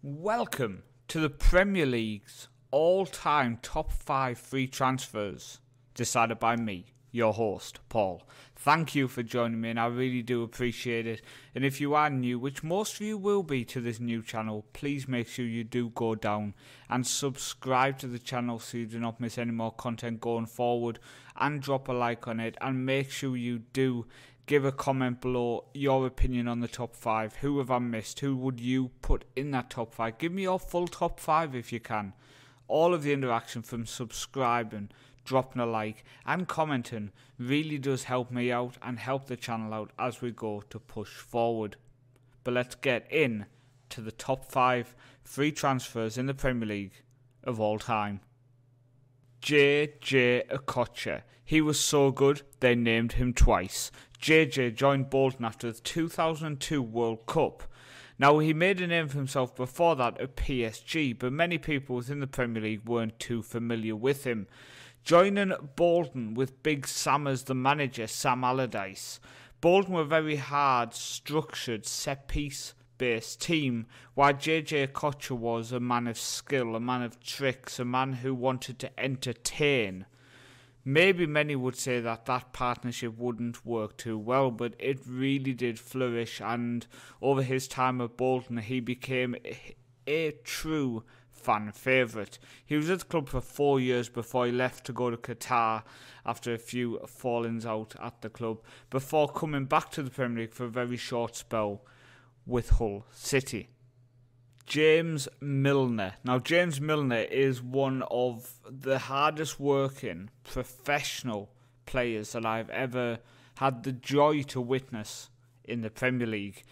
Welcome to the Premier League's all-time top 5 free transfers, decided by me, your host, Paul. Thank you for joining me, and I really do appreciate it. And if you are new, which most of you will be to this new channel, please make sure you do go down and subscribe to the channel so you do not miss any more content going forward, and drop a like on it, and make sure you do give a comment below your opinion on the top 5. Who have I missed? Who would you put in that top 5? Give me your full top 5 if you can. All of the interaction from subscribing, dropping a like and commenting really does help me out and help the channel out as we go to push forward. But let's get in to the top 5 free transfers in the Premier League of all time. JJ Okocha. He was so good they named him twice. JJ joined Bolton after the 2002 World Cup. Now, he made a name for himself before that at PSG, but many people within the Premier League weren't too familiar with him. Joining Bolton with Big Sam as the manager, Sam Allardyce, Bolton were a very hard, structured, set-piece based team, while JJ Okocha was a man of skill, a man of tricks, a man who wanted to entertain. Maybe many would say that that partnership wouldn't work too well, but it really did flourish, and over his time at Bolton he became a true fan favourite. He was at the club for 4 years before he left to go to Qatar after a few fallings out at the club, before coming back to the Premier League for a very short spell with Hull City. James Milner. Now, James Milner is one of the hardest working professional players that I've ever had the joy to witness in the Premier League,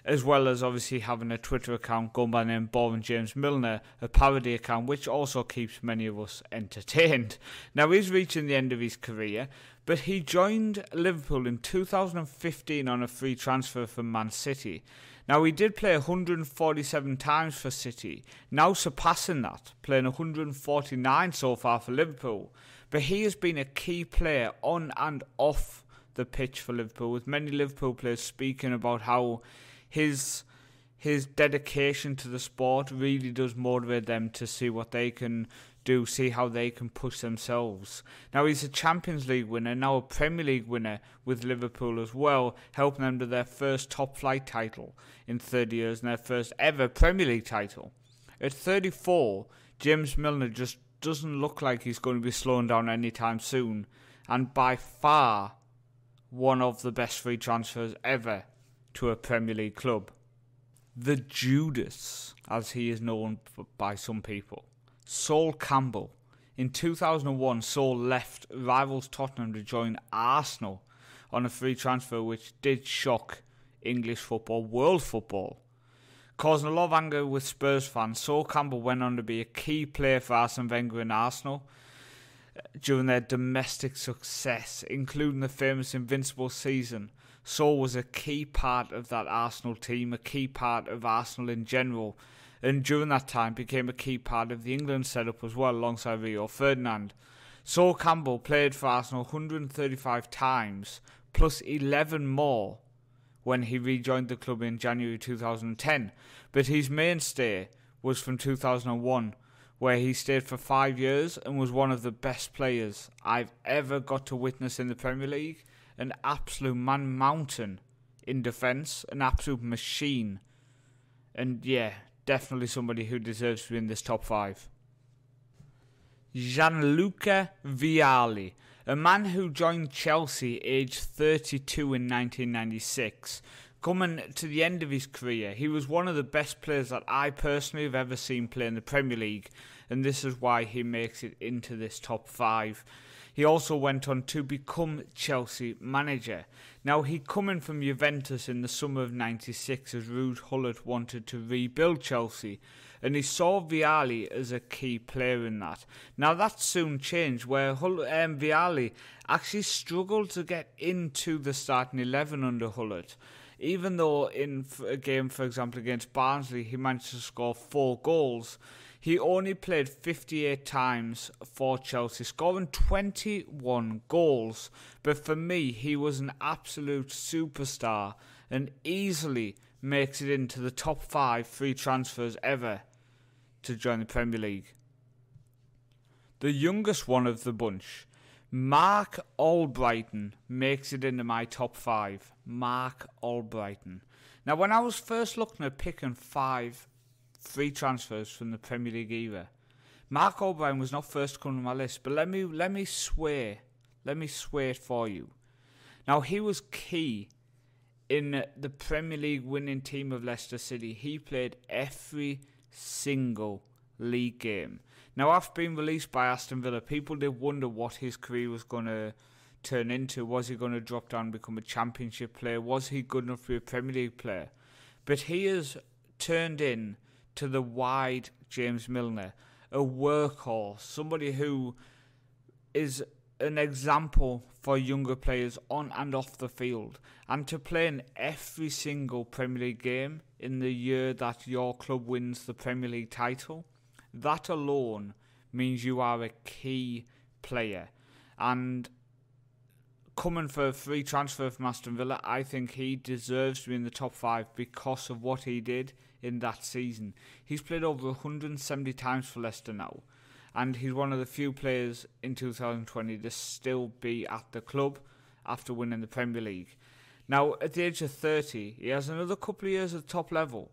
as well as obviously having a Twitter account going by the name Boring James Milner, a parody account which also keeps many of us entertained. Now, he's reaching the end of his career, but he joined Liverpool in 2015 on a free transfer from Man City. Now, he did play 147 times for City, now surpassing that, playing 149 so far for Liverpool. But he has been a key player on and off the pitch for Liverpool, with many Liverpool players speaking about how his dedication to the sport really does motivate them to see what they can do, see how they can push themselves. Now, he's a Champions League winner, now a Premier League winner with Liverpool as well, helping them to their first top flight title in 30 years and their first ever Premier League title. At 34, James Milner just doesn't look like he's going to be slowing down anytime soon, and by far one of the best free transfers ever to a Premier League club. The Judas, as he is known by some people, Sol Campbell. In 2001, Sol left rivals Tottenham to join Arsenal on a free transfer which did shock English football, world football. Causing a lot of anger with Spurs fans, Sol Campbell went on to be a key player for Arsene Wenger and Arsenal during their domestic success, including the famous Invincible season. Sol was a key part of that Arsenal team, a key part of Arsenal in general, and during that time became a key part of the England setup as well, alongside Rio Ferdinand. Sol Campbell played for Arsenal 135 times, plus 11 more when he rejoined the club in January 2010, but his mainstay was from 2001, where he stayed for 5 years and was one of the best players I've ever got to witness in the Premier League. An absolute man mountain in defence, an absolute machine, and yeah, definitely somebody who deserves to be in this top 5. Gianluca Vialli, a man who joined Chelsea aged 32 in 1996. Coming to the end of his career, he was one of the best players that I personally have ever seen play in the Premier League, and this is why he makes it into this top 5. He also went on to become Chelsea manager. Now, he coming from Juventus in the summer of 96 as Ruud Gullit wanted to rebuild Chelsea, and he saw Vialli as a key player in that. Now, that soon changed, where Vialli actually struggled to get into the starting 11 under Gullit. Even though in a game, for example, against Barnsley, he managed to score 4 goals, he only played 58 times for Chelsea, scoring 21 goals. But for me, he was an absolute superstar and easily makes it into the top 5 free transfers ever to join the Premier League. The youngest one of the bunch, Mark Albrighton, makes it into my top 5. Mark Albrighton. Now, when I was first looking at picking 5 free transfers from the Premier League era, Mark Albrighton was not first to come to my list, but let me sway it for you. Now, he was key in the Premier League winning team of Leicester City. He played every single league game. Now, after being released by Aston Villa, people did wonder what his career was going to turn into. Was he going to drop down and become a Championship player? Was he good enough to be a Premier League player? But he has turned in to the wide James Milner, a workhorse, somebody who is an example for younger players on and off the field. And to play in every single Premier League game in the year that your club wins the Premier League title, that alone means you are a key player. And coming for a free transfer from Aston Villa, I think he deserves to be in the top 5 because of what he did in that season. He's played over 170 times for Leicester now, and he's one of the few players in 2020 to still be at the club after winning the Premier League. Now, at the age of 30, he has another couple of years at the top level,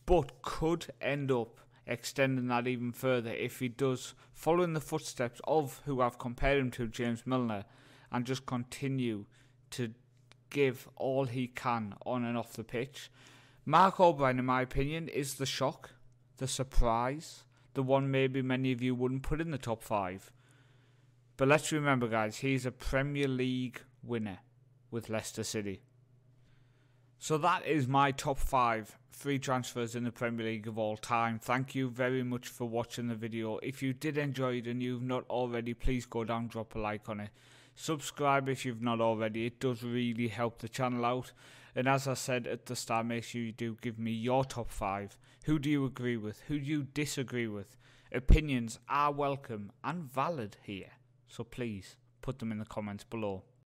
but could end up extending that even further if he does follow in the footsteps of who I've compared him to, James Milner, and just continue to give all he can on and off the pitch. Mark Albrighton, in my opinion, is the shock, the surprise, the one maybe many of you wouldn't put in the top 5. But let's remember, guys, he's a Premier League winner with Leicester City. So that is my top 5 free transfers in the Premier League of all time. Thank you very much for watching the video. If you did enjoy it and you've not already, please go down, drop a like on it. Subscribe if you've not already. It does really help the channel out. And as I said at the start, make sure you do give me your top 5. Who do you agree with? Who do you disagree with? Opinions are welcome and valid here. So please put them in the comments below.